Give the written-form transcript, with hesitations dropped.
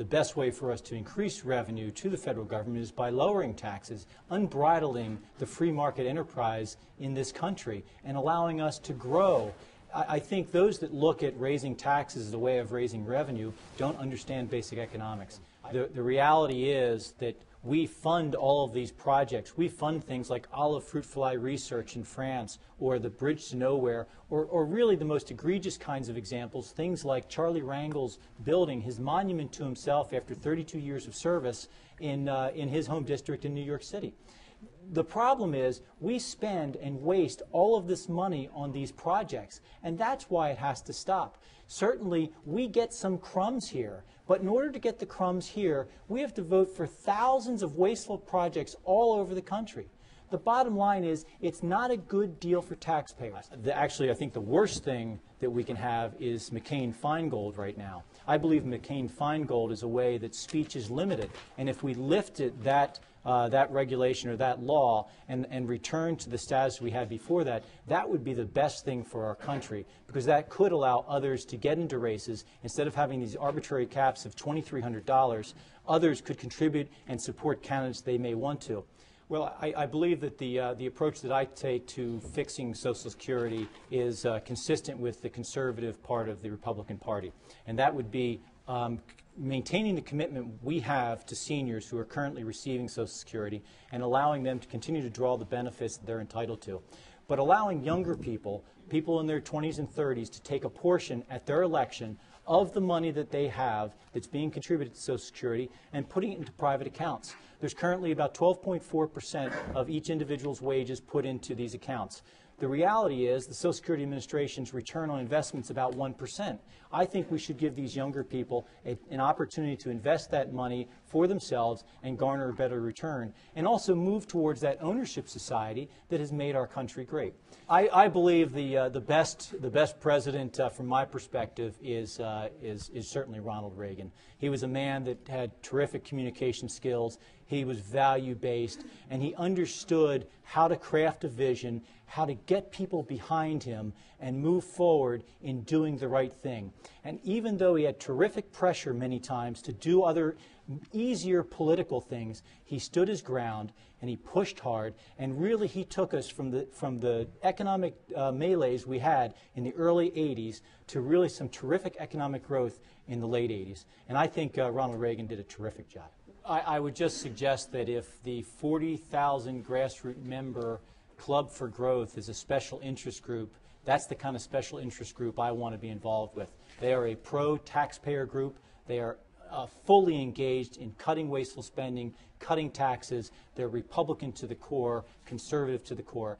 the best way for us to increase revenue to the federal government is by lowering taxes, unbridling the free market enterprise in this country, and allowing us to grow. I think those that look at raising taxes as a way of raising revenue don't understand basic economics. The reality is that we fund all of these projects. We fund things like olive fruit fly research in France, or the Bridge to Nowhere, or really the most egregious kinds of examples, things like Charlie Rangel's building his monument to himself after 32 years of service in his home district in New York City. The problem is we spend and waste all of this money on these projects, and that's why it has to stop. Certainly, we get some crumbs here, but in order to get the crumbs here, we have to vote for thousands of wasteful projects all over the country. The bottom line is it's not a good deal for taxpayers. Actually, I think the worst thing that we can have is McCain-Feingold right now. I believe McCain-Feingold is a way that speech is limited, and if we lifted that regulation or that law and return to the status we had before that, that would be the best thing for our country, because that could allow others to get into races. Instead of having these arbitrary caps of $2,300, others could contribute and support candidates they may want to. Well, I believe that the approach that I take to fixing Social Security is consistent with the conservative part of the Republican Party, and that would be maintaining the commitment we have to seniors who are currently receiving Social Security and allowing them to continue to draw the benefits that they're entitled to, but allowing younger people, people in their 20s and 30s, to take a portion at their election of the money that they have that's being contributed to Social Security and putting it into private accounts. There's currently about 12.4% of each individual's wages put into these accounts. The reality is the Social Security Administration's return on investment is about 1%. I think we should give these younger people an opportunity to invest that money for themselves and garner a better return, and also move towards that ownership society that has made our country great. I believe the best president from my perspective is certainly Ronald Reagan. He was a man that had terrific communication skills. He was value-based, and he understood how to craft a vision, how to get people behind him and move forward in doing the right thing. And even though he had terrific pressure many times to do other easier political things, he stood his ground and he pushed hard, and really he took us from the economic melees we had in the early 80s to really some terrific economic growth in the late 80s. And I think Ronald Reagan did a terrific job. I would just suggest that if the 40,000 grassroots member Club for Growth is a special interest group, that's the kind of special interest group I want to be involved with. They are a pro-taxpayer group. They are fully engaged in cutting wasteful spending, cutting taxes. They're Republican to the core, conservative to the core.